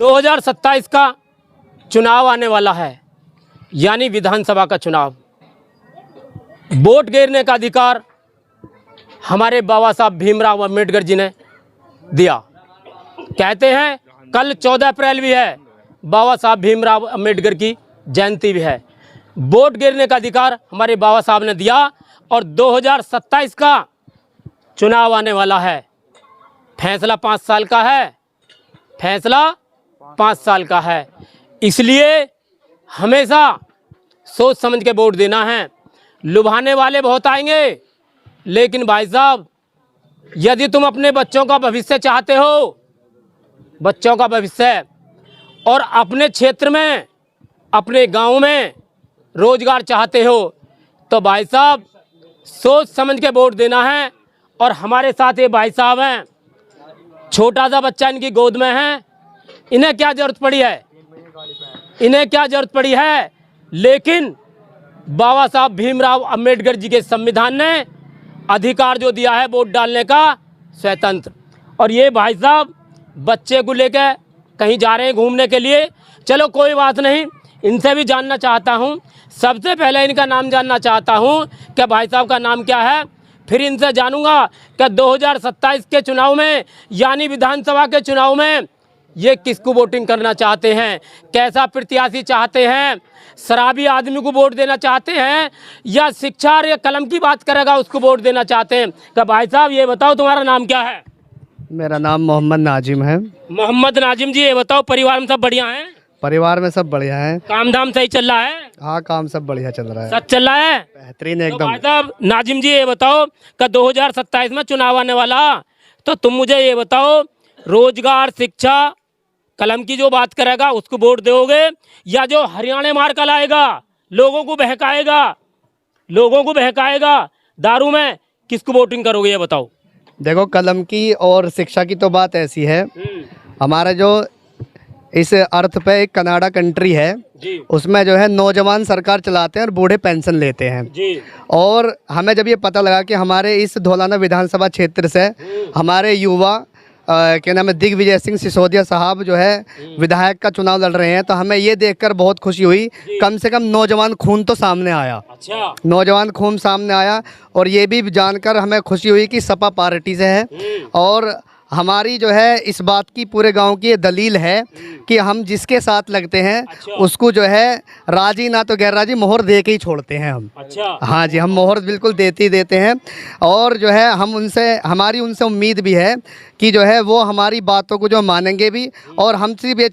2027 का चुनाव आने वाला है, यानी विधानसभा का चुनाव। वोट गिरने का अधिकार हमारे बाबा साहब भीमराव अम्बेडकर जी ने दिया। कहते हैं कल 14 अप्रैल भी है, बाबा साहब भीमराव अम्बेडकर की जयंती भी है। वोट गिरने का अधिकार हमारे बाबा साहब ने दिया और 2027 का चुनाव आने वाला है। फैसला 5 साल का है, फैसला 5 साल का है। इसलिए हमेशा सोच समझ के वोट देना है। लुभाने वाले बहुत आएंगे, लेकिन भाई साहब यदि तुम अपने बच्चों का भविष्य चाहते हो, बच्चों का भविष्य, और अपने क्षेत्र में अपने गांव में रोजगार चाहते हो, तो भाई साहब सोच समझ के वोट देना है। और हमारे साथ ये भाई साहब हैं, छोटा सा बच्चा इनकी गोद में है। इन्हें क्या ज़रूरत पड़ी है, इन्हें क्या ज़रूरत पड़ी है, लेकिन बाबा साहब भीमराव अम्बेडकर जी के संविधान ने अधिकार जो दिया है वोट डालने का, स्वतंत्र। और ये भाई साहब बच्चे को लेकर कहीं जा रहे हैं घूमने के लिए। चलो कोई बात नहीं, इनसे भी जानना चाहता हूँ। सबसे पहले इनका नाम जानना चाहता हूँ कि भाई साहब का नाम क्या है, फिर इनसे जानूंगा कि 2027 के चुनाव में, यानी विधानसभा के चुनाव में, ये किसको वोटिंग करना चाहते हैं, कैसा प्रत्याशी चाहते हैं। शराबी आदमी को वोट देना चाहते हैं या शिक्षा या कलम की बात करेगा उसको वोट देना चाहते हैं। कि भाई साहब ये बताओ तुम्हारा नाम क्या है? मेरा नाम मोहम्मद नाजिम है। मोहम्मद नाजिम जी, ये बताओ परिवार में सब बढ़िया हैं? परिवार में सब बढ़िया है। काम धाम सही चल रहा है? हाँ, काम सब बढ़िया चल रहा है, सब चल रहा है, बेहतरीन तो एकदम। भाई साहब नाजिम जी ये बताओ कि 2027 में चुनाव आने वाला, तो तुम मुझे ये बताओ रोजगार शिक्षा कलम की जो बात करेगा उसको वोट दोगे, या जो हरियाणा मार का लाएगा, लोगों को बहकाएगा, लोगों को बहकाएगा दारू में, किसको वोटिंग करोगे ये बताओ? देखो, कलम की और शिक्षा की तो बात ऐसी है, हमारा जो इस अर्थ पे एक कनाडा कंट्री है जी, उसमें जो है नौजवान सरकार चलाते हैं और बूढ़े पेंशन लेते हैं जी। और हमें जब ये पता लगा कि हमारे इस धौलाना विधानसभा क्षेत्र से हमारे युवा क्या नाम है दिग्विजय सिंह सिसोदिया साहब जो है विधायक का चुनाव लड़ रहे हैं, तो हमें ये देखकर बहुत खुशी हुई। कम से कम नौजवान खून तो सामने आया, अच्छा, नौजवान खून सामने आया। और ये भी जानकर हमें खुशी हुई कि सपा पार्टी से है। और हमारी जो है इस बात की पूरे गांव की ये दलील है कि हम जिसके साथ लगते हैं अच्छा, उसको जो है राजी ना तो गैर राजी मोहर दे के ही छोड़ते हैं हम। अच्छा, हाँ जी, हम मोहर बिल्कुल देते ही देते हैं। और जो है हम उनसे, हमारी उनसे उम्मीद भी है कि जो है वो हमारी बातों को जो मानेंगे भी, और हमसे भी